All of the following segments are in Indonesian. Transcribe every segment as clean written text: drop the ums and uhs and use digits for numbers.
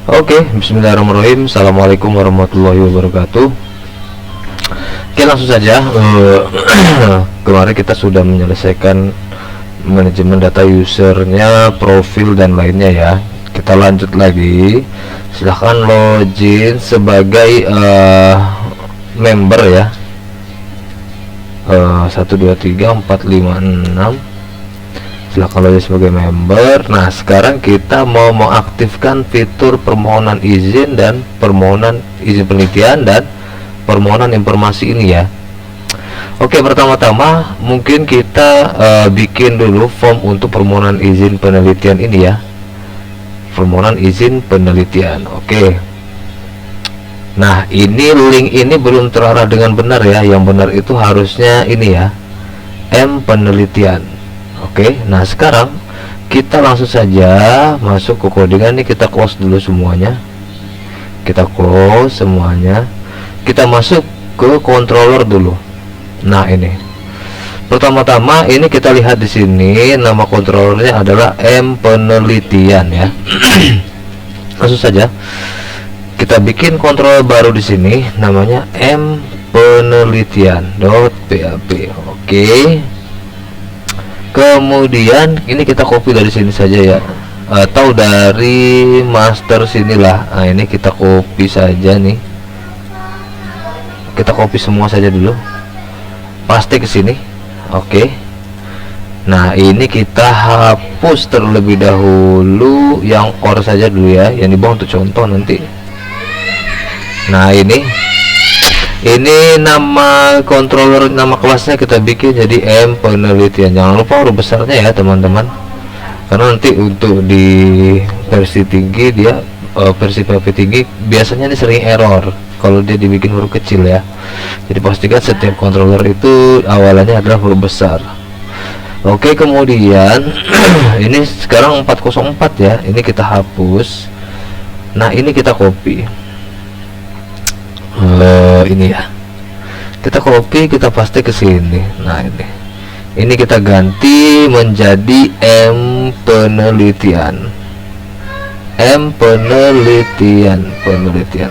Oke, bismillahirrahmanirrahim. Assalamualaikum warahmatullahi wabarakatuh. Oke, langsung saja. Kemarin kita sudah menyelesaikan manajemen data usernya, profil dan lainnya ya. Kita lanjut lagi. Silahkan login sebagai member ya. 1 2 3 4 5 6. Silahkan login sebagai member. Nah, sekarang kita mau mengaktifkan fitur permohonan izin dan permohonan izin penelitian dan permohonan informasi ini ya. Oke, pertama-tama mungkin kita bikin dulu form untuk permohonan izin penelitian ini ya. Permohonan izin penelitian. Oke. Nah, ini link ini belum terarah dengan benar ya. Yang benar itu harusnya ini ya, M penelitian. Oke, nah sekarang kita langsung saja masuk ke codingan. Ini kita close dulu semuanya. Kita close semuanya. Kita masuk ke controller dulu. Nah, ini. Pertama-tama ini kita lihat di sini nama controllernya adalah M penelitian ya. Langsung saja kita bikin controller baru di sini namanya M penelitian.php. Oke. Kemudian ini kita copy dari sini saja ya, atau dari master sinilah. Nah, ini kita copy saja nih. Kita copy semua saja dulu. Paste ke sini. Oke. Nah, ini kita hapus terlebih dahulu yang core saja dulu ya. Yang di bawah untuk contoh nanti. Nah, ini nama controller, nama kelasnya kita bikin jadi M penelitian. Jangan lupa huruf besarnya ya teman-teman, karena nanti untuk di versi tinggi dia versi PHP tinggi biasanya ini sering error kalau dia dibikin huruf kecil ya. Jadi pastikan setiap controller itu awalannya adalah huruf besar. Oke, kemudian ini sekarang 404 ya, ini kita hapus. Nah, ini kita copy. Ini ya, kita copy, kita paste ke sini. Nah, ini kita ganti menjadi M penelitian.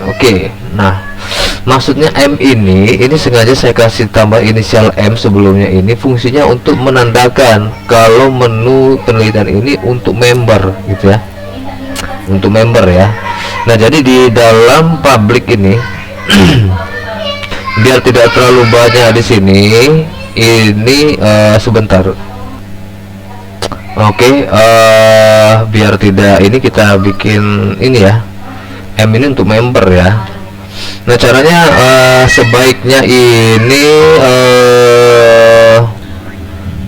Oke. Nah, maksudnya M ini sengaja saya kasih tambah inisial M sebelumnya. Ini fungsinya untuk menandakan kalau menu penelitian ini untuk member gitu ya, untuk member ya. Nah, jadi di dalam public ini biar tidak terlalu banyak di sini, ini sebentar. Oke, biar tidak ini kita bikin ini ya, M ini untuk member ya. Nah, caranya sebaiknya ini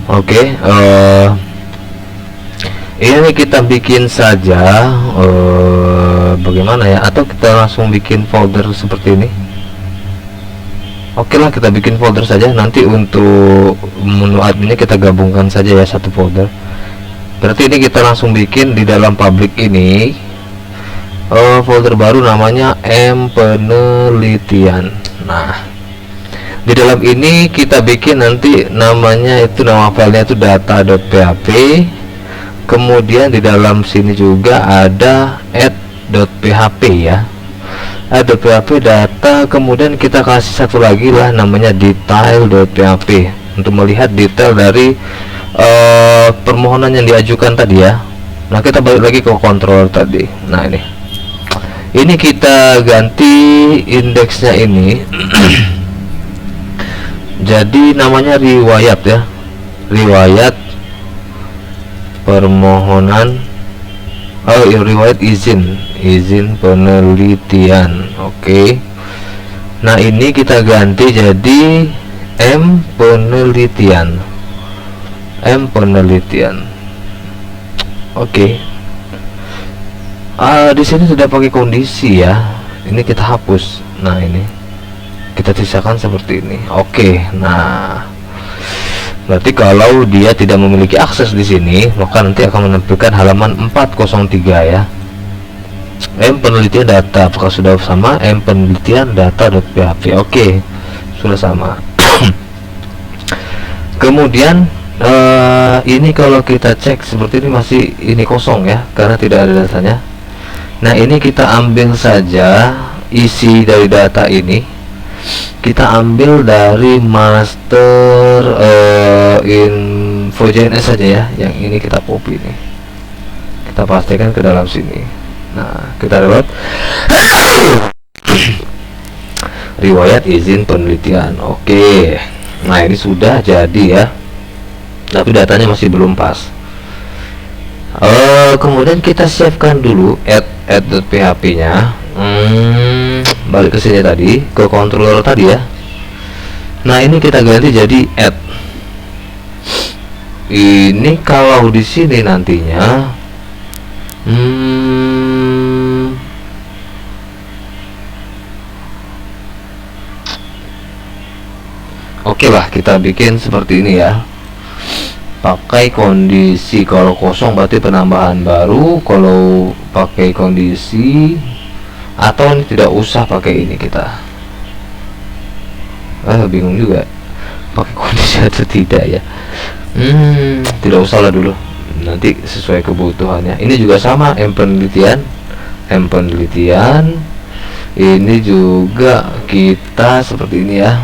oke, ini kita bikin saja bagaimana ya, atau kita langsung bikin folder seperti ini. Oke lah, kita bikin folder saja. Nanti untuk menu adminnya kita gabungkan saja ya, satu folder. Berarti ini kita langsung bikin di dalam public ini folder baru namanya M penelitian. Nah, di dalam ini kita bikin nanti namanya itu, nama filenya itu data.php. Kemudian di dalam sini juga ada add.php ya, add.php data. Kemudian kita kasih satu lagi lah namanya detail.php untuk melihat detail dari permohonan yang diajukan tadi ya. Nah, kita balik lagi ke control tadi. Nah, ini kita ganti indeksnya ini jadi namanya riwayat ya, riwayat permohonan, riwayat izin penelitian. Oke. Nah, ini kita ganti jadi M penelitian. Oke. Di sini sudah pakai kondisi ya. Ini kita hapus. Nah, ini kita sisakan seperti ini. Oke. Nah, berarti kalau dia tidak memiliki akses di sini, maka nanti akan menampilkan halaman 403 ya. M penelitian data, apakah sudah sama? M penelitian data.php. Oke, sudah sama. Kemudian ini kalau kita cek seperti ini masih ini kosong ya, karena tidak ada datanya. Nah, ini kita ambil saja isi dari data ini, kita ambil dari master info JNS saja ya. Yang ini kita copy nih, kita pastikan ke dalam sini. Nah, kita download riwayat izin penelitian. Oke, nah ini sudah jadi ya, tapi datanya masih belum pas. Kemudian kita siapkan dulu add.php nya. Balik ke sini tadi, ke controller tadi ya. Nah, ini kita ganti jadi add. Ini kalau di sini nantinya oke lah, kita bikin seperti ini ya, pakai kondisi kalau kosong berarti penambahan baru, kalau pakai kondisi atau ini tidak usah pakai ini kita. Bingung juga pakai kondisi atau tidak ya. Tidak usah lah dulu, nanti sesuai kebutuhannya. Ini juga sama, M penelitian. Ini juga kita seperti ini ya.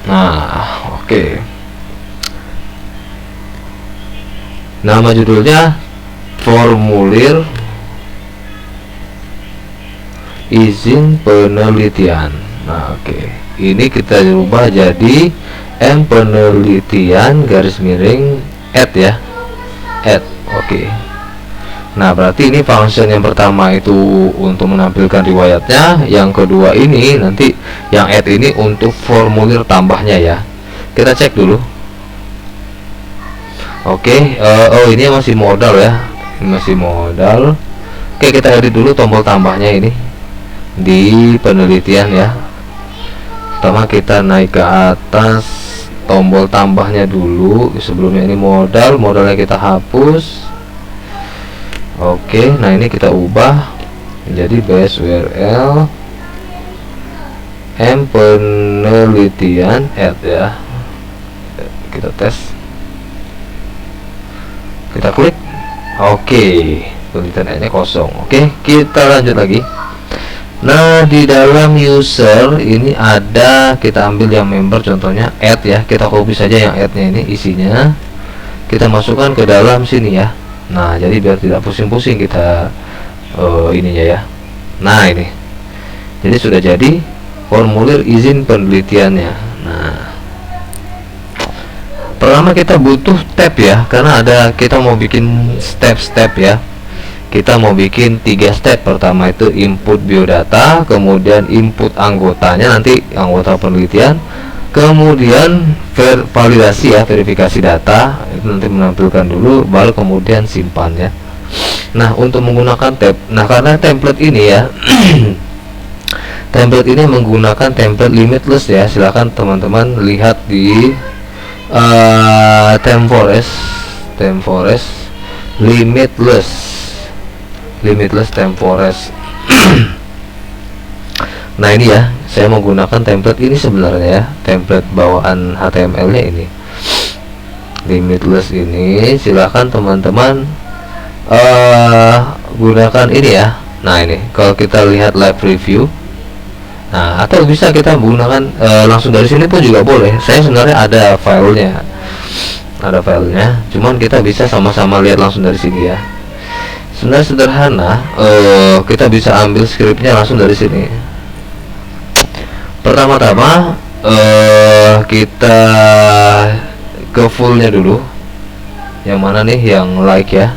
Nah, oke. Nama judulnya formulir izin penelitian. Nah, oke. Ini kita ubah jadi M penelitian garis miring add ya. Add. Oke. Nah, berarti ini function yang pertama itu untuk menampilkan riwayatnya, yang kedua ini nanti yang add ini untuk formulir tambahnya ya. Kita cek dulu. Oke, oh ini masih modal ya, ini masih modal. Oke, kita edit dulu tombol tambahnya ini di penelitian ya. Pertama kita naik ke atas, tombol tambahnya dulu. Sebelumnya ini modalnya kita hapus. Oke, nah ini kita ubah menjadi base URL M penelitian add ya. Kita tes, kita klik. Oke, penelitian nya kosong. Oke, kita lanjut lagi. Nah, di dalam user ini ada, kita ambil yang member contohnya add ya, kita copy saja yang add nya ini, isinya kita masukkan ke dalam sini ya. Nah, jadi biar tidak pusing-pusing kita ininya ya. Nah, ini jadi sudah jadi formulir izin penelitiannya. Nah, pertama kita butuh tab ya, karena ada, kita mau bikin step-step ya. Kita mau bikin 3 step. Pertama itu input biodata, kemudian input anggotanya, nanti anggota penelitian, kemudian validasi ya, verifikasi data itu nanti menampilkan dulu, baru kemudian simpan ya. Nah, untuk menggunakan tab, nah karena template ini ya template ini menggunakan template limitless ya. Silahkan teman-teman lihat di ThemeForest limitless ThemeForest. Nah, ini ya, saya menggunakan template ini sebenarnya ya, template bawaan HTML nya ini limitless ini. Silahkan teman-teman gunakan ini ya. Nah, ini kalau kita lihat live review, nah atau bisa kita gunakan langsung dari sini pun juga boleh. Saya sebenarnya ada filenya, cuman kita bisa sama-sama lihat langsung dari sini ya. Sebenarnya sederhana, kita bisa ambil scriptnya langsung dari sini. Pertama-tama kita ke fullnya dulu. Yang mana nih yang like ya,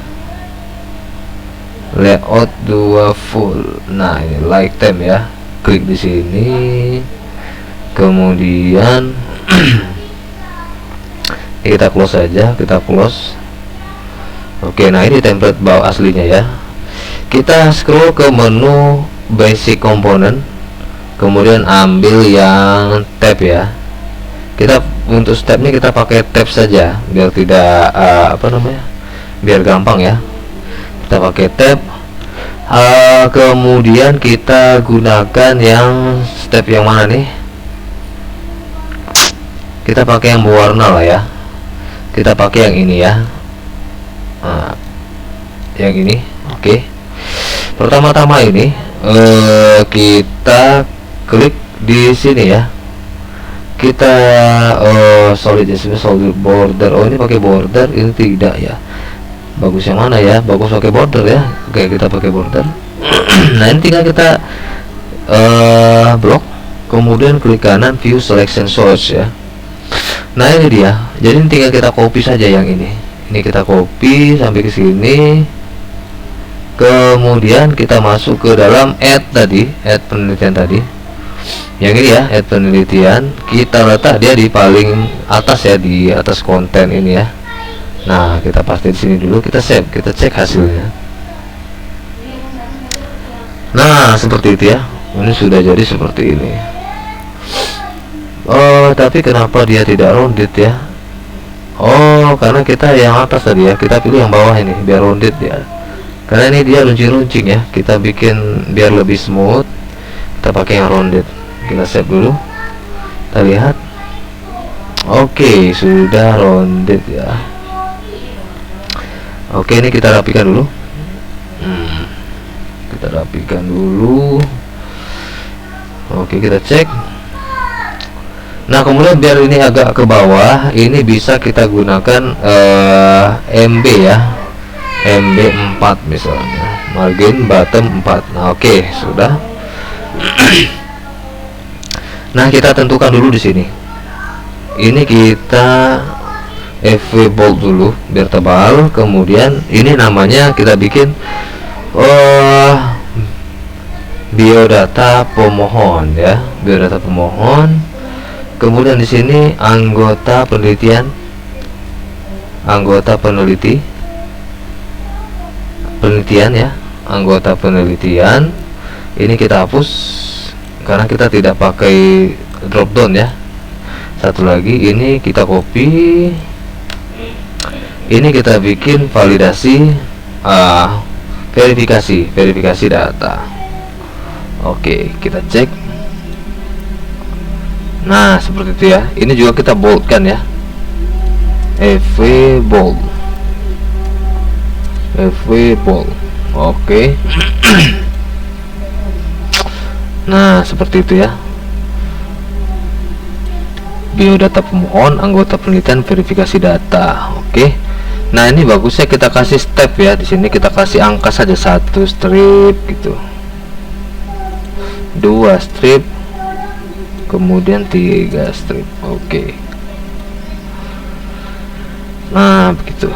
layout 2 full. Nah, ini like theme ya, klik di sini, kemudian kita close saja, kita close. Oke, nah ini template bawah aslinya ya. Kita scroll ke menu basic component, kemudian ambil yang tab ya. Kita untuk stepnya kita pakai tab saja biar tidak biar gampang ya. Kita pakai tab. Kemudian kita gunakan yang step yang mana nih? Kita pakai yang berwarna lah ya. Kita pakai yang ini ya. Yang ini, oke. Pertama-tama ini kita klik di sini ya, kita solid border. Oh, ini pakai border, ini tidak ya. Bagus yang mana ya? Bagus pakai border ya. Oke, kita pakai border. Nah, ini tinggal kita blok, kemudian klik kanan view selection source ya. Nah, ini dia. Jadi tinggal kita copy saja yang ini kita copy sampai ke sini, kemudian kita masuk ke dalam add penelitian tadi, yang ini ya, add penelitian. Kita letak dia di paling atas ya, di atas konten ini ya. Nah, kita paste di sini dulu, kita save, kita cek hasilnya. Nah, seperti itu ya. Ini sudah jadi seperti ini. Oh, tapi kenapa dia tidak rounded ya? Oh, karena kita yang atas tadi ya, kita pilih yang bawah ini biar rounded ya. Karena ini dia runcing-runcing ya, kita bikin biar lebih smooth, kita pakai yang rounded. Kita save dulu, kita lihat. Oke, sudah rounded ya. Oke, ini kita rapikan dulu. Kita rapikan dulu. Oke, kita cek. Nah, kemudian biar ini agak ke bawah, ini bisa kita gunakan MB ya, MB 4 misalnya, margin bottom 4. Nah, oke, sudah. Nah, kita tentukan dulu di sini. Ini kita FV bold dulu biar tebal. Kemudian ini namanya kita bikin biodata pemohon ya, biodata pemohon. Kemudian di sini anggota penelitian, penelitian ya, anggota penelitian. Ini kita hapus karena kita tidak pakai drop down ya. Satu lagi ini kita copy, ini kita bikin validasi verifikasi data. Oke, kita cek. Nah, seperti itu ya. Ini juga kita boldkan ya, FV bold. Oke. Nah, seperti itu ya. Biodata pemohon, anggota penelitian, verifikasi data. Oke. Nah, ini bagusnya kita kasih step ya. Di sini kita kasih angka saja, 1 strip gitu, 2 strip, kemudian 3 strip. Oke. Nah, begitu.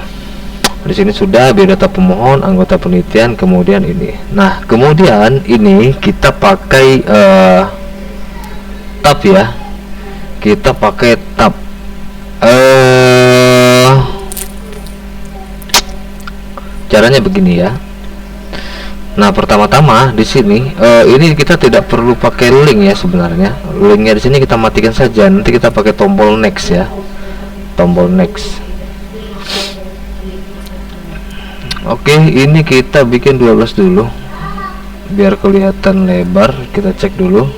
Di sini sudah biodata pemohon, anggota penelitian, kemudian ini. Nah, kemudian ini kita pakai tab ya. Kita pakai tab. Caranya begini ya. Nah, pertama-tama di sini ini kita tidak perlu pakai link ya sebenarnya. Linknya di sini kita matikan saja. Nanti kita pakai tombol next ya. Tombol next. Oke, ini kita bikin 12 dulu biar kelihatan lebar. Kita cek dulu.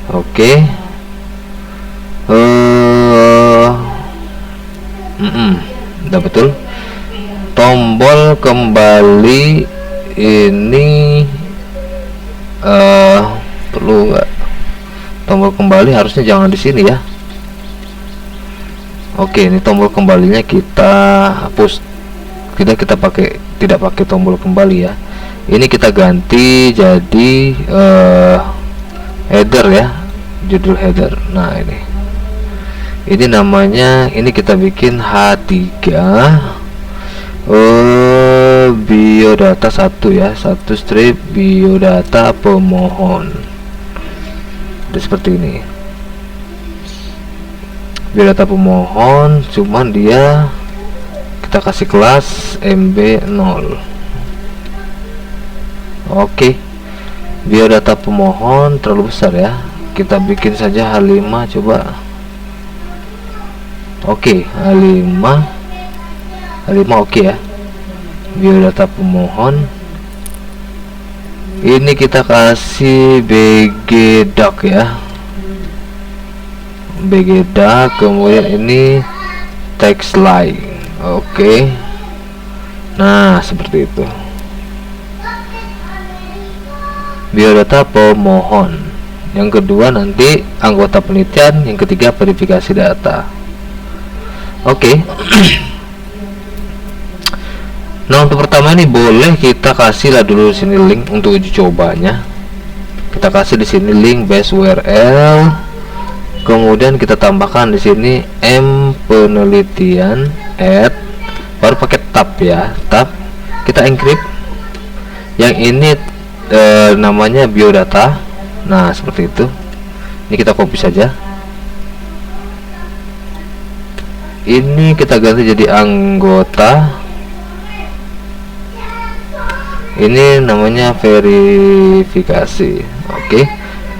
Oke. Udah betul. Tombol kembali ini perlu nggak? Tombol kembali harusnya jangan di sini ya. Oke, ini tombol kembalinya kita hapus. Kita tidak pakai tombol kembali ya. Ini kita ganti jadi header ya, judul header. Nah, ini namanya, ini kita bikin H3 biodata 1 ya, 1 strip biodata pemohon. Jadi seperti ini, biodata pemohon, cuman dia kita kasih kelas MB0. Oke, biodata pemohon terlalu besar ya, kita bikin saja H5 coba. Oke, H5 oke ya. Biodata pemohon ini kita kasih BGDoc ya, BGDoc. Kemudian ini text line. Oke. Nah, seperti itu. biodata pemohon, yang kedua nanti anggota penelitian, yang ketiga verifikasi data. Oke. Nah, untuk pertama ini boleh kita kasih lah dulu sini link untuk uji cobanya. Kita kasih di sini link base URL, kemudian kita tambahkan di sini penelitian baru pakai tab ya, tab kita encrypt. Yang ini namanya biodata. Nah, seperti itu. Ini kita copy saja. Ini kita ganti jadi anggota. Ini namanya verifikasi. Oke,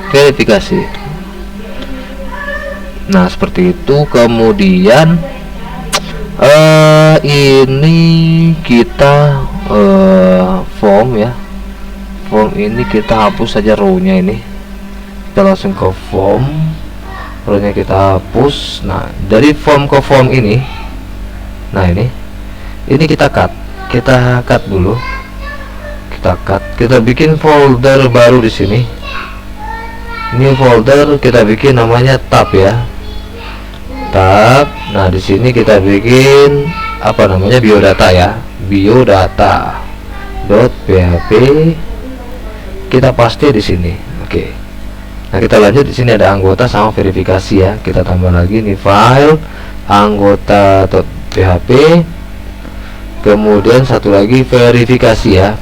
verifikasi. Nah, seperti itu. Kemudian ini kita form ya, form ini kita hapus saja row-nya. Ini kita langsung ke form, row-nya kita hapus. Nah, dari form ke form ini, nah ini kita cut dulu. Kita bikin folder baru di sini. Ini folder kita bikin namanya tab ya, tab. Nah, di sini kita bikin apa namanya, biodata ya, biodata.php. Kita paste di sini. Oke. Nah, kita lanjut. Di sini ada anggota sama verifikasi ya. Kita tambah lagi nih file anggota.php. Kemudian satu lagi verifikasi ya,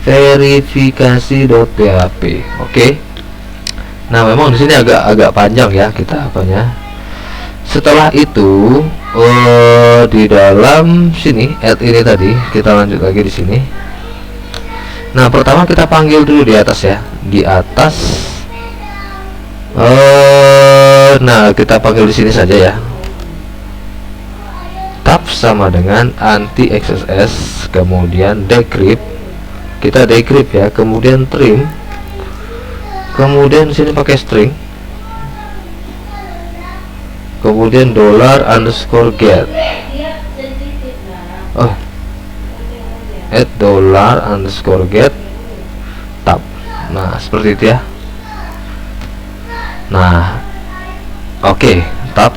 verifikasi.php. Oke. Nah, memang di sini agak panjang ya kita apanya. Setelah itu di dalam sini add ini tadi kita lanjut lagi di sini. Nah, pertama kita panggil dulu di atas ya, di atas. Nah, kita panggil di sini saja ya. Tab sama dengan anti XSS, kemudian decrypt, kita decrypt ya, kemudian trim, kemudian sini pakai string, kemudian $_get, $$get tab. Nah, seperti itu ya. Nah, oke, tab.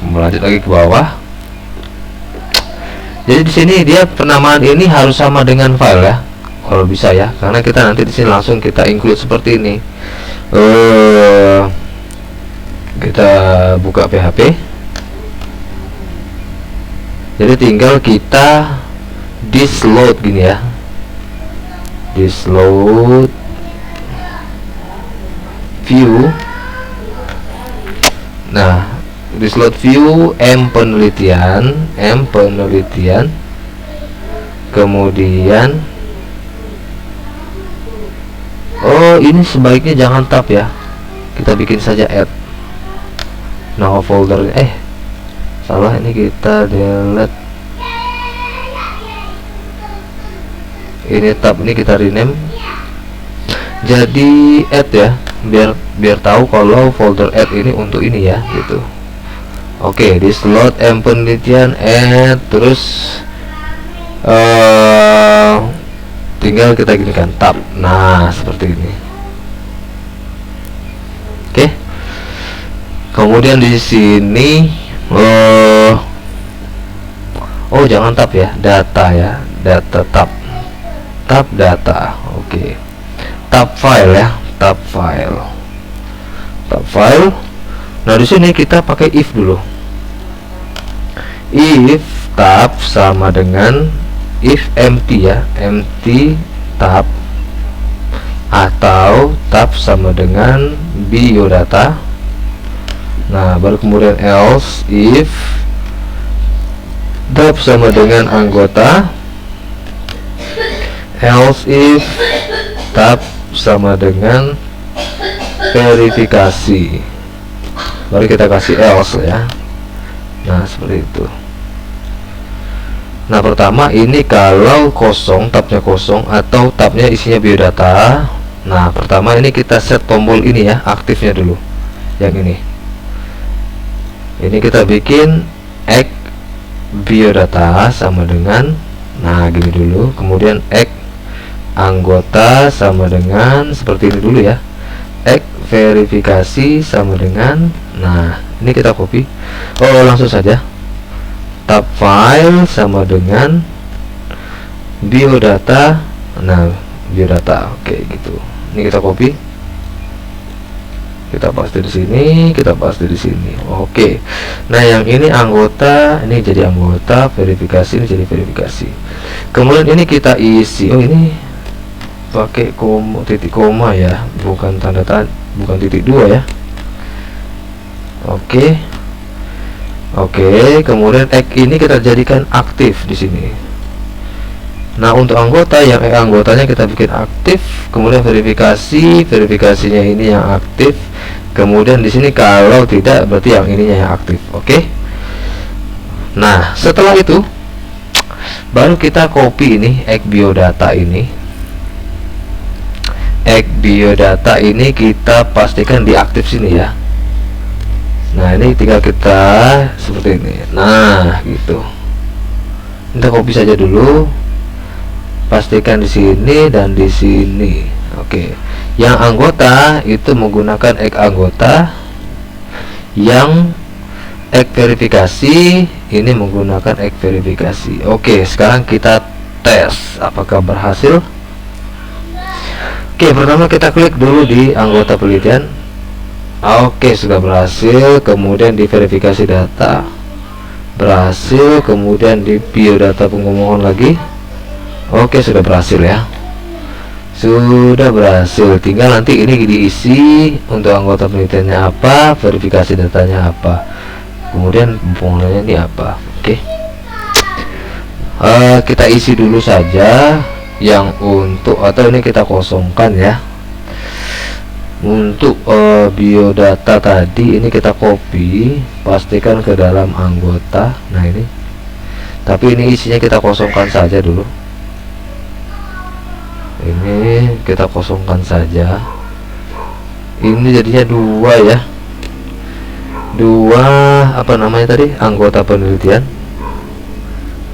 Melanjut lagi ke bawah. Jadi di sini dia penamaan ini harus sama dengan file ya, kalau bisa ya, karena kita nanti di sini langsung kita include seperti ini. Kita buka PHP. Jadi tinggal kita disload gini ya, disload view. Nah, disload view penelitian, kemudian ini sebaiknya jangan tab ya, kita bikin saja add. Nah, folder salah, ini kita delete. Ini tab, ini kita rename jadi add ya, biar tahu kalau folder add ini untuk ini ya gitu. Oke, di slot penelitian add, terus tinggal kita gini kan, tab. Nah, seperti ini. Oke. Kemudian di sini jangan tab ya, data ya, data tab, tab data. Oke. Tab file ya, tab file, tab file. Nah, di sini kita pakai if dulu. If tab sama dengan if empty ya, empty tab, atau tab sama dengan biodata. Nah, baru kemudian else if tab sama dengan anggota, else if tab sama dengan verifikasi. Baru kita kasih else ya. Nah, seperti itu. Nah, pertama ini kalau kosong, tabnya kosong, atau tabnya isinya biodata. Nah, pertama ini kita set tombol ini ya, aktifnya dulu, yang ini kita bikin add biodata sama dengan, nah gini dulu, kemudian add anggota sama dengan seperti ini dulu ya. X verifikasi sama dengan, nah ini kita copy. Oh, langsung saja tab file sama dengan biodata. Nah, biodata, oke gitu. Ini kita copy, kita paste di sini, kita paste di sini. Oke. Nah, yang ini anggota, ini jadi anggota, verifikasi ini jadi verifikasi. Kemudian ini kita isi. Oh, ini pakai titik koma ya, bukan tanda tanda, bukan titik dua ya. Oke. Oke, kemudian X ini kita jadikan aktif di sini. Nah, untuk anggota yang anggotanya kita bikin aktif, kemudian verifikasinya ini yang aktif. Kemudian di sini kalau tidak berarti yang ininya yang aktif. Oke. Nah, setelah itu baru kita copy ini X biodata ini. X biodata ini kita pastikan di aktif sini ya. Nah, ini tinggal kita seperti ini. Nah, gitu. Kita copy saja dulu. Pastikan di sini dan di sini. Oke. Yang anggota itu menggunakan X anggota. Yang X verifikasi ini menggunakan X verifikasi. Oke, sekarang kita tes apakah berhasil. Oke, pertama kita klik dulu di anggota penelitian. Oke, sudah berhasil. Kemudian di verifikasi data berhasil. Kemudian di biodata pemohon lagi. Oke, sudah berhasil ya. Sudah berhasil. Tinggal nanti ini diisi untuk anggota penelitiannya apa, verifikasi datanya apa, kemudian pemohonannya ini apa. Oke. Kita isi dulu saja yang untuk, atau ini kita kosongkan ya. Untuk biodata tadi ini kita copy, pastikan ke dalam anggota. Nah, ini. Tapi ini isinya kita kosongkan saja dulu. Ini kita kosongkan saja. Ini jadinya dua ya. Dua apa namanya tadi? Anggota penelitian.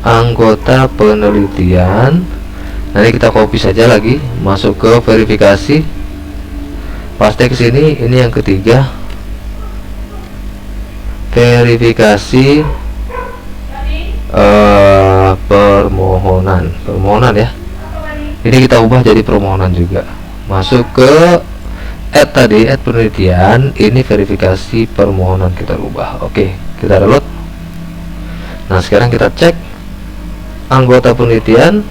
Anggota penelitian. Nanti kita copy saja lagi, masuk ke verifikasi. Paste ke sini, ini yang ketiga. Verifikasi permohonan ya. Ini kita ubah jadi permohonan juga. Masuk ke add tadi, add penelitian, ini verifikasi permohonan kita ubah. Oke, kita download. Nah, sekarang kita cek anggota penelitian,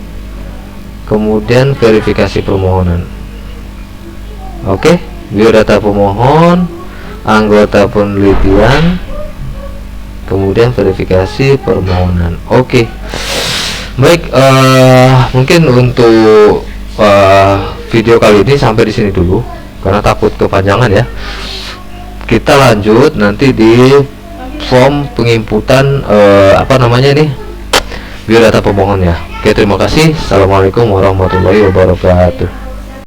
kemudian verifikasi permohonan. Oke, biodata pemohon, anggota penelitian, kemudian verifikasi permohonan. Oke. Baik, mungkin untuk video kali ini sampai di sini dulu karena takut kepanjangan ya. Kita lanjut nanti di form penginputan apa namanya ini, biodata pemohon ya. Oke, terima kasih. Assalamualaikum warahmatullahi wabarakatuh.